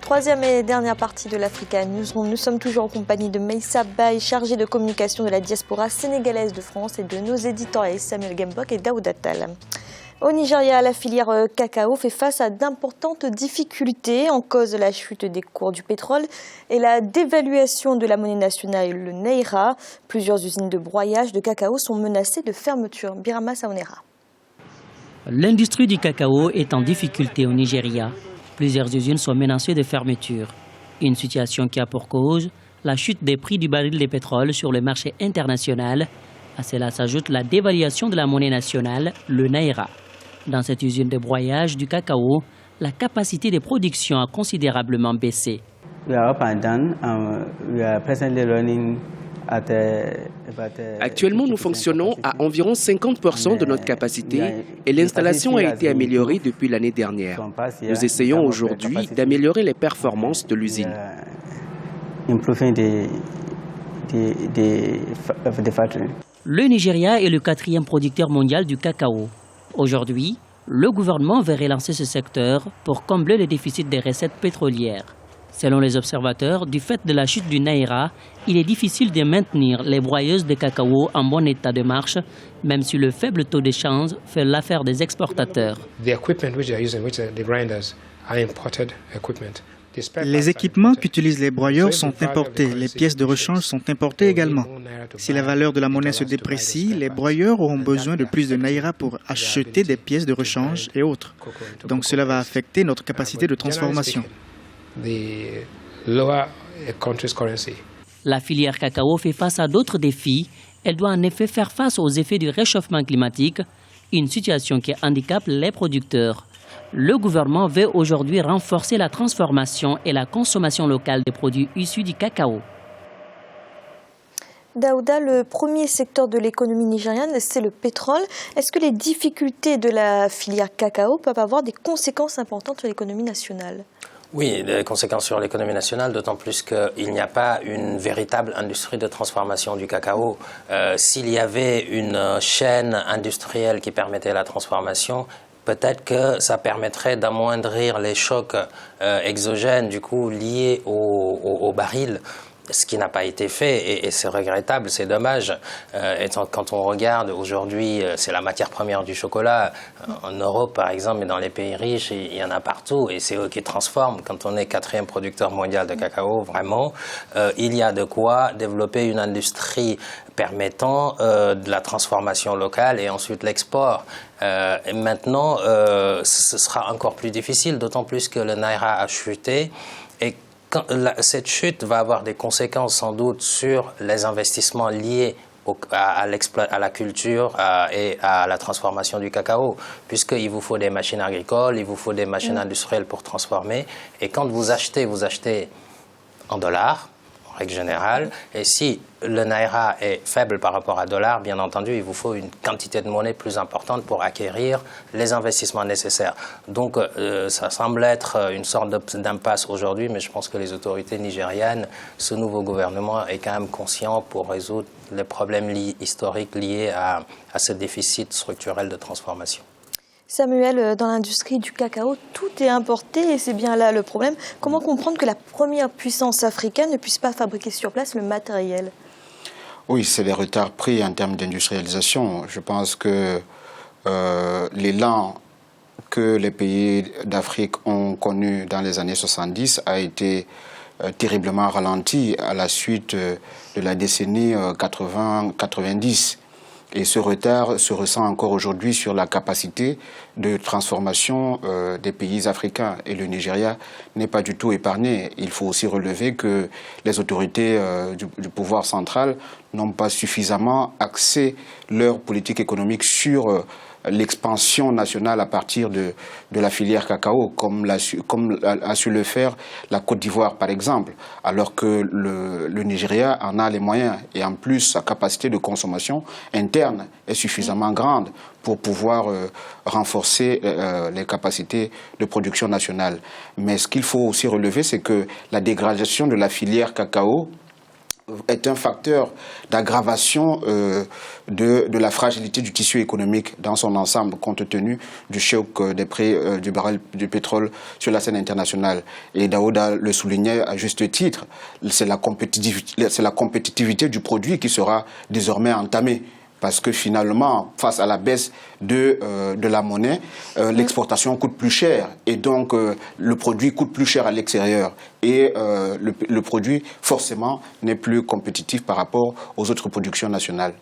Troisième et dernière partie de l'Africa News. Nous sommes toujours en compagnie de Meissa Baye, chargée de communication de la diaspora sénégalaise de France, et de nos éditorialistes Samuel Gembok et Daoud Attal. Au Nigeria, la filière cacao fait face à d'importantes difficultés en cause de la chute des cours du pétrole et la dévaluation de la monnaie nationale, le naira. Plusieurs usines de broyage de cacao sont menacées de fermeture. Birama Saonera. L'industrie du cacao est en difficulté au Nigeria. Plusieurs usines sont menacées de fermeture. Une situation qui a pour cause la chute des prix du baril de pétrole sur le marché international. À cela s'ajoute la dévaluation de la monnaie nationale, le naira. Dans cette usine de broyage du cacao, la capacité de production a considérablement baissé. Actuellement, nous fonctionnons à environ 50% de notre capacité et l'installation a été améliorée depuis l'année dernière. Nous essayons aujourd'hui d'améliorer les performances de l'usine. Le Nigeria est le 4e producteur mondial du cacao. Aujourd'hui, le gouvernement veut relancer ce secteur pour combler le déficit des recettes pétrolières. Selon les observateurs, du fait de la chute du naira, il est difficile de maintenir les broyeuses de cacao en bon état de marche, même si le faible taux d'échange fait l'affaire des exportateurs. Les équipements qu'utilisent les broyeurs sont importés, les pièces de rechange sont importées également. Si la valeur de la monnaie se déprécie, les broyeurs auront besoin de plus de naira pour acheter des pièces de rechange et autres. Donc cela va affecter notre capacité de transformation. La filière cacao fait face à d'autres défis. Elle doit en effet faire face aux effets du réchauffement climatique, une situation qui handicape les producteurs. Le gouvernement veut aujourd'hui renforcer la transformation et la consommation locale des produits issus du cacao. Daouda, le premier secteur de l'économie nigériane, c'est le pétrole. Est-ce que les difficultés de la filière cacao peuvent avoir des conséquences importantes sur l'économie nationale ? Oui, des conséquences sur l'économie nationale, d'autant plus qu'il n'y a pas une véritable industrie de transformation du cacao. S'il y avait une chaîne industrielle qui permettait la transformation, peut-être que ça permettrait d'amoindrir les chocs exogènes du coup liés au baril. Ce qui n'a pas été fait, et c'est regrettable, c'est dommage. Quand on regarde aujourd'hui, c'est la matière première du chocolat. En Europe, par exemple, et dans les pays riches, il y en a partout, et c'est eux qui transforment. Quand on est 4e producteur mondial de cacao, vraiment, il y a de quoi développer une industrie permettant de la transformation locale et ensuite l'export. Et maintenant, ce sera encore plus difficile, d'autant plus que le naira a chuté. Et cette chute va avoir des conséquences sans doute sur les investissements liés à la culture et à la transformation du cacao, puisqu'il vous faut des machines agricoles, il vous faut des machines industrielles pour transformer. Et quand vous achetez en dollars, en règle générale, et si le naira est faible par rapport à dollar, bien entendu, il vous faut une quantité de monnaie plus importante pour acquérir les investissements nécessaires. Donc, ça semble être une sorte d'impasse aujourd'hui, mais je pense que les autorités nigérianes, ce nouveau gouvernement est quand même conscient pour résoudre les problèmes historiques liés à ce déficit structurel de transformation. Samuel, dans l'industrie du cacao, tout est importé et c'est bien là le problème. Comment comprendre que la première puissance africaine ne puisse pas fabriquer sur place le matériel ? Oui, c'est les retards pris en termes d'industrialisation. Je pense que l'élan que les pays d'Afrique ont connu dans les années 70 a été terriblement ralenti à la suite de la décennie 80-90. Et ce retard se ressent encore aujourd'hui sur la capacité de transformation des pays africains. Et le Nigeria n'est pas du tout épargné. Il faut aussi relever que les autorités du pouvoir central n'ont pas suffisamment axé leur politique économique sur l'expansion nationale à partir de la filière cacao, comme a su le faire la Côte d'Ivoire, par exemple, alors que le Nigeria en a les moyens. Et en plus, sa capacité de consommation interne est suffisamment grande pour pouvoir renforcer les capacités de production nationale. Mais ce qu'il faut aussi relever, c'est que la dégradation de la filière cacao est un facteur d'aggravation de la fragilité du tissu économique dans son ensemble, compte tenu du choc des prix du baril du pétrole sur la scène internationale. Et Daouda le soulignait à juste titre, c'est la compétitivité du produit qui sera désormais entamée. Parce que finalement, face à la baisse de la monnaie, l'exportation coûte plus cher. Et donc, le produit coûte plus cher à l'extérieur. Et le produit, forcément, n'est plus compétitif par rapport aux autres productions nationales.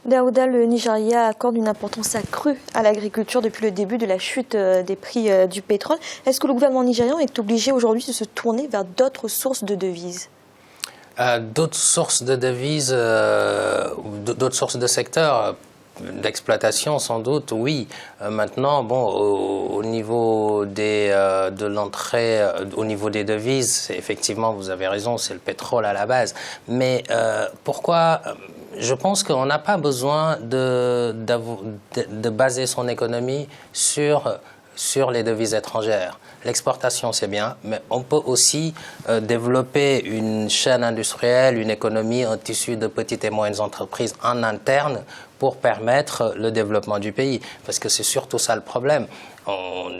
Daouda, le Nigeria accorde une importance accrue à l'agriculture depuis le début de la chute des prix du pétrole. Est-ce que le gouvernement nigérian est obligé aujourd'hui de se tourner vers d'autres sources de devises ? D'autres sources de devises, d'autres sources de secteurs d'exploitation, sans doute, oui. Maintenant, bon, au niveau de l'entrée, au niveau des devises, effectivement, vous avez raison, c'est le pétrole à la base. Mais pourquoi ? Je pense qu'on n'a pas besoin de baser son économie sur les devises étrangères. L'exportation, c'est bien, mais on peut aussi développer une chaîne industrielle, une économie, un tissu de petites et moyennes entreprises en interne pour permettre le développement du pays. Parce que c'est surtout ça le problème.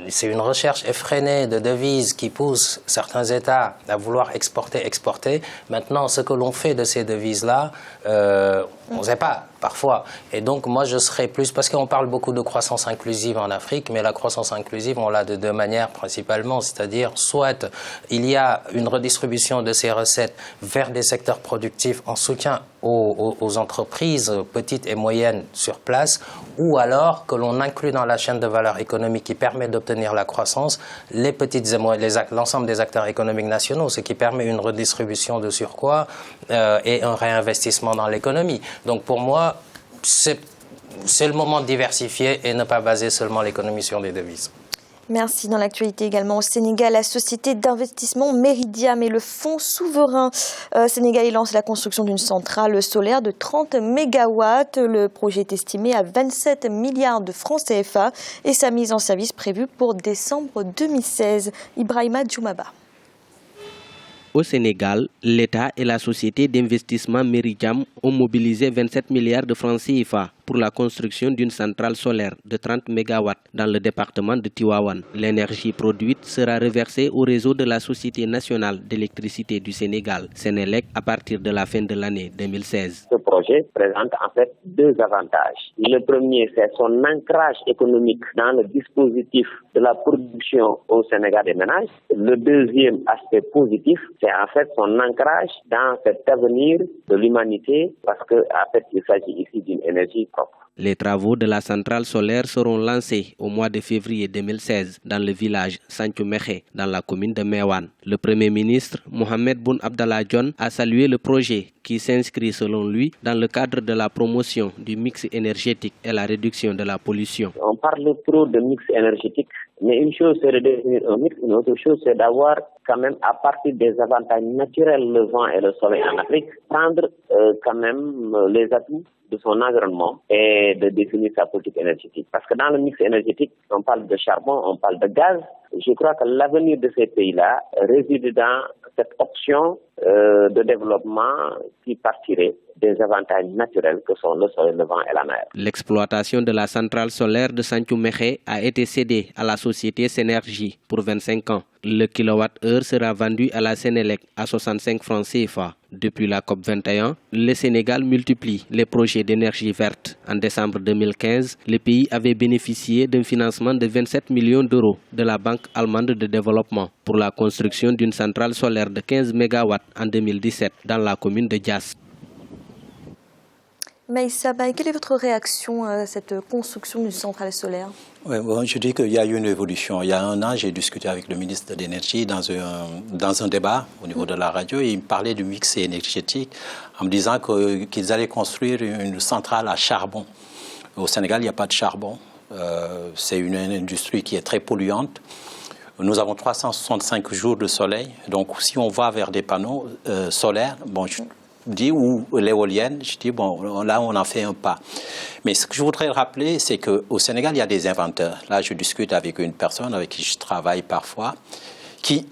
C'est une recherche effrénée de devises qui pousse certains États à vouloir exporter. Maintenant, ce que l'on fait de ces devises-là, on ne sait pas, parfois. Et donc, moi, je serais plus... Parce qu'on parle beaucoup de croissance inclusive en Afrique, mais la croissance inclusive, on l'a de deux manières principalement. C'est-à-dire, soit il y a une redistribution de ces recettes vers des secteurs productifs en soutien aux entreprises petites et moyennes sur place, ou alors que l'on inclut dans la chaîne de valeur économique qui permet d'obtenir la croissance les petites et l'ensemble des acteurs économiques nationaux, ce qui permet une redistribution de surcroît et un réinvestissement dans l'économie. Donc pour moi, c'est le moment de diversifier et ne pas baser seulement l'économie sur des devises. Merci. Dans l'actualité également au Sénégal, la société d'investissement Meridiam et le fonds souverain sénégalais lance la construction d'une centrale solaire de 30 mégawatts. Le projet est estimé à 27 milliards de francs CFA et sa mise en service prévue pour décembre 2016. Ibrahima Djoumaba. Au Sénégal, l'État et la société d'investissement Meridiam ont mobilisé 27 milliards de francs CFA pour la construction d'une centrale solaire de 30 MW dans le département de Tivaouane. L'énergie produite sera reversée au réseau de la Société nationale d'électricité du Sénégal, Sénélec, à partir de la fin de l'année 2016. Ce projet présente en fait deux avantages. Le premier, c'est son ancrage économique dans le dispositif de la production au Sénégal des ménages. Le deuxième aspect positif, c'est en fait son ancrage dans cet avenir de l'humanité, parce que en fait, il s'agit ici d'une énergie propre. Les travaux de la centrale solaire seront lancés au mois de février 2016 dans le village Santhiou-Mékhé, dans la commune de Meouane. Le Premier ministre, Mohamed Boun Abdallah Dionne, a salué le projet qui s'inscrit selon lui dans le cadre de la promotion du mix énergétique et la réduction de la pollution. On parle trop de mix énergétique, mais une chose c'est de définir un mix, une autre chose c'est d'avoir quand même à partir des avantages naturels, le vent et le soleil en Afrique, prendre quand même les atouts de son environnement et de définir sa politique énergétique. Parce que dans le mix énergétique, on parle de charbon, on parle de gaz. Je crois que l'avenir de ces pays-là réside dans cette option de développement qui partirait des avantages naturels que sont le soleil, le vent et la mer. L'exploitation de la centrale solaire de Santhiou-Mékhé a été cédée à la société Sénergie pour 25 ans. Le kilowatt-heure sera vendu à la Sénélec à 65 francs CFA. Depuis la COP21, le Sénégal multiplie les projets d'énergie verte. En décembre 2015, le pays avait bénéficié d'un financement de 27 millions d'euros de la Banque allemande de développement pour la construction d'une centrale solaire de 15 MW en 2017 dans la commune de Diass. Maïssa Baye, quelle est votre réaction à cette construction d'une centrale solaire ? Oui, bon, je dis qu'il y a eu une évolution. Il y a un an, j'ai discuté avec le ministre de l'Énergie dans un débat au niveau de la radio et il me parlait du mix énergétique en me disant qu'ils allaient construire une centrale à charbon. Au Sénégal, il n'y a pas de charbon. C'est une industrie qui est très polluante. Nous avons 365 jours de soleil. Donc, si on va vers des panneaux solaires, bon, je dis, ou l'éolienne, je dis, bon, là, on en fait un pas. Mais ce que je voudrais rappeler, c'est qu'au Sénégal, il y a des inventeurs. Là, je discute avec une personne avec qui je travaille parfois, qui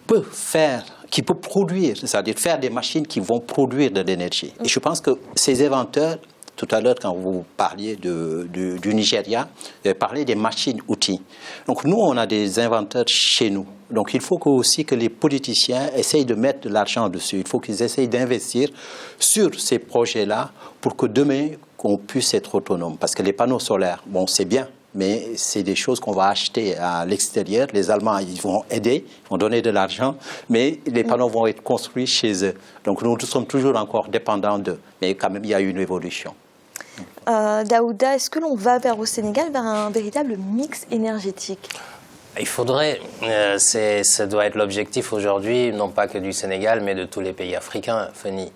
peut faire qui peut produire, c'est-à-dire faire des machines qui vont produire de l'énergie. Et je pense que ces inventeurs, tout à l'heure, quand vous parliez du Nigeria, vous avez parlé des machines-outils. Donc nous, on a des inventeurs chez nous. Donc il faut aussi que les politiciens essayent de mettre de l'argent dessus. Il faut qu'ils essayent d'investir sur ces projets-là pour que demain, qu'on puisse être autonome. Parce que les panneaux solaires, bon, c'est bien, mais c'est des choses qu'on va acheter à l'extérieur. Les Allemands, ils vont aider, ils vont donner de l'argent, mais les panneaux vont être construits chez eux. Donc nous sommes toujours encore dépendants d'eux. Mais quand même, il y a une évolution. Daouda, est-ce que l'on va au Sénégal vers un véritable mix énergétique ? Il faudrait, ça doit être l'objectif aujourd'hui, non pas que du Sénégal, mais de tous les pays africains, Fanny.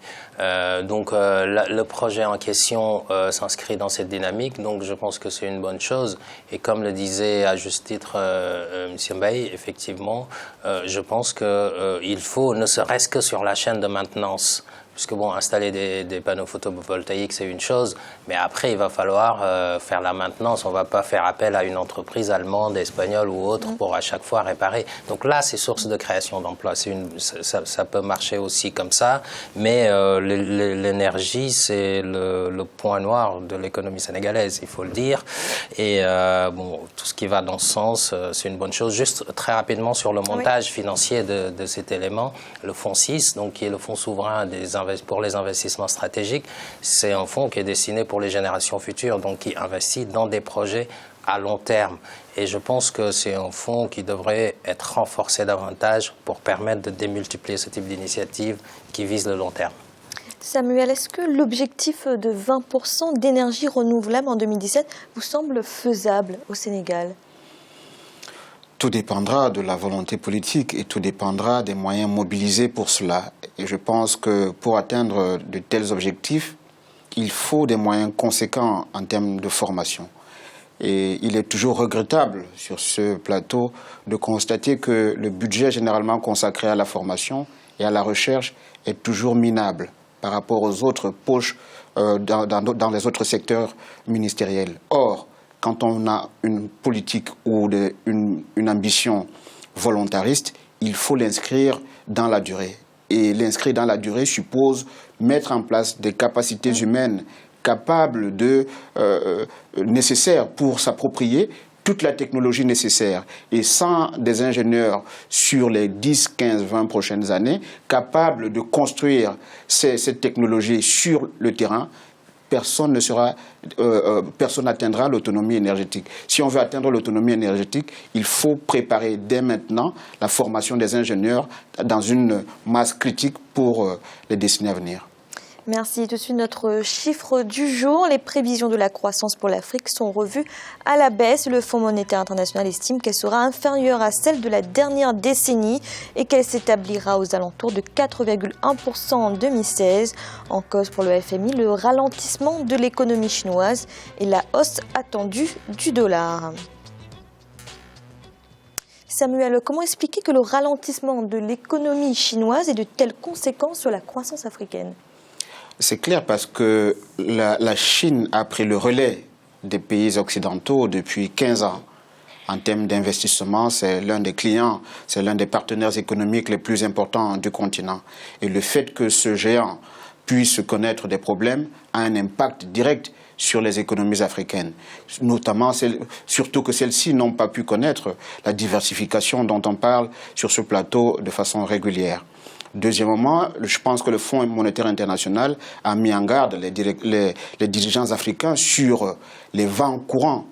Donc le projet en question s'inscrit dans cette dynamique, donc je pense que c'est une bonne chose. Et comme le disait à juste titre M. Mbaye, effectivement, je pense qu'il faut, ne serait-ce que sur la chaîne de maintenance, puisque bon, installer des panneaux photovoltaïques, c'est une chose, mais après, il va falloir faire la maintenance. On ne va pas faire appel à une entreprise allemande, espagnole ou autre pour à chaque fois réparer. Donc là, c'est source de création d'emplois. Ça peut marcher aussi comme ça, mais l'énergie, c'est le point noir de l'économie sénégalaise, il faut le dire. Et bon, tout ce qui va dans ce sens, c'est une bonne chose. Juste très rapidement sur le montage financier de cet élément, le fonds 6, donc qui est le fonds souverain pour les investissements stratégiques, c'est un fonds qui est destiné pour les générations futures, donc qui investit dans des projets à long terme. Et je pense que c'est un fonds qui devrait être renforcé davantage pour permettre de démultiplier ce type d'initiatives qui visent le long terme. Samuel, est-ce que l'objectif de 20% d'énergie renouvelable en 2017 vous semble faisable au Sénégal ? Tout dépendra de la volonté politique et tout dépendra des moyens mobilisés pour cela. Et je pense que pour atteindre de tels objectifs, il faut des moyens conséquents en termes de formation. Et il est toujours regrettable sur ce plateau de constater que le budget généralement consacré à la formation et à la recherche est toujours minable par rapport aux autres poches dans les autres secteurs ministériels. Or, quand on a une politique ou une ambition volontariste, il faut l'inscrire dans la durée. Et l'inscrire dans la durée suppose mettre en place des capacités humaines capables nécessaires pour s'approprier toute la technologie nécessaire. Et sans des ingénieurs sur les 10, 15, 20 prochaines années, capables de construire cette technologie sur le terrain, personne n'atteindra l'autonomie énergétique. Si on veut atteindre l'autonomie énergétique, il faut préparer dès maintenant la formation des ingénieurs dans une masse critique pour les décennies à venir. Merci. Tout de suite, notre chiffre du jour. Les prévisions de la croissance pour l'Afrique sont revues à la baisse. Le Fonds monétaire international estime qu'elle sera inférieure à celle de la dernière décennie et qu'elle s'établira aux alentours de 4,1% en 2016. En cause pour le FMI, le ralentissement de l'économie chinoise et la hausse attendue du dollar. Samuel, comment expliquer que le ralentissement de l'économie chinoise ait de telles conséquences sur la croissance africaine ? C'est clair parce que la Chine a pris le relais des pays occidentaux depuis 15 ans. En termes d'investissement, c'est l'un des clients, c'est l'un des partenaires économiques les plus importants du continent. Et le fait que ce géant puisse connaître des problèmes a un impact direct sur les économies africaines, notamment surtout que celles-ci n'ont pas pu connaître la diversification dont on parle sur ce plateau de façon régulière. Deuxièmement, je pense que le Fonds monétaire international a mis en garde les dirigeants africains sur les vents courants,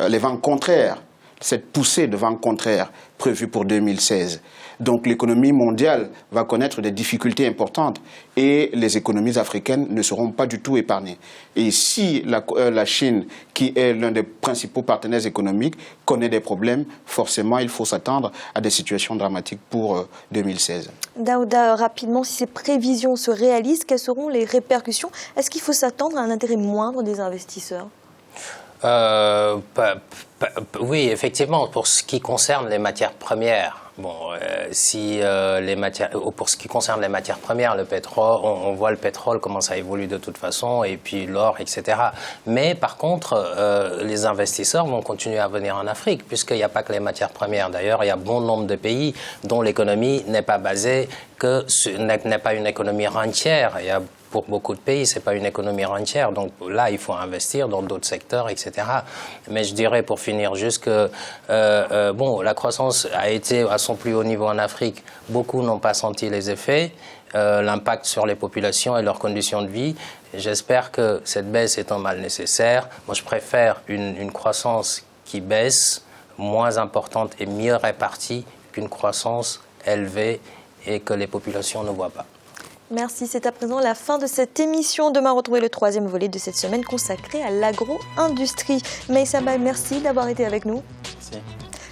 les vents contraires, cette poussée de vents contraires prévue pour 2016. Donc l'économie mondiale va connaître des difficultés importantes et les économies africaines ne seront pas du tout épargnées. Et si la Chine, qui est l'un des principaux partenaires économiques, connaît des problèmes, forcément il faut s'attendre à des situations dramatiques pour 2016. Daouda, rapidement, si ces prévisions se réalisent, quelles seront les répercussions ? Est-ce qu'il faut s'attendre à un intérêt moindre des investisseurs ? Oui, effectivement, pour ce qui concerne les matières premières. Bon, pour ce qui concerne les matières premières, le pétrole, on voit le pétrole comment ça évolue de toute façon, et puis l'or, etc. Mais par contre, les investisseurs vont continuer à venir en Afrique, puisqu'il n'y a pas que les matières premières. D'ailleurs, il y a bon nombre de pays dont l'économie n'est pas basée, n'est pas une économie rentière. Pour beaucoup de pays, ce n'est pas une économie rentière. Donc là, il faut investir dans d'autres secteurs, etc. Mais je dirais, pour finir, juste que la croissance a été à son plus haut niveau en Afrique. Beaucoup n'ont pas senti les effets, l'impact sur les populations et leurs conditions de vie. J'espère que cette baisse est un mal nécessaire. Moi, je préfère une croissance qui baisse, moins importante et mieux répartie, qu'une croissance élevée et que les populations ne voient pas. Merci, c'est à présent la fin de cette émission. Demain, retrouvez le 3e volet de cette semaine consacré à l'agro-industrie. Meissa Baye, merci d'avoir été avec nous. Merci.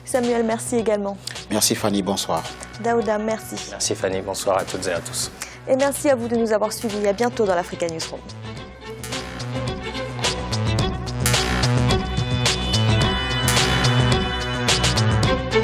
Samuel, merci également. Merci Fanny, bonsoir. Daouda, merci. Merci Fanny, bonsoir à toutes et à tous. Et merci à vous de nous avoir suivis. À bientôt dans l'Africa Newsroom.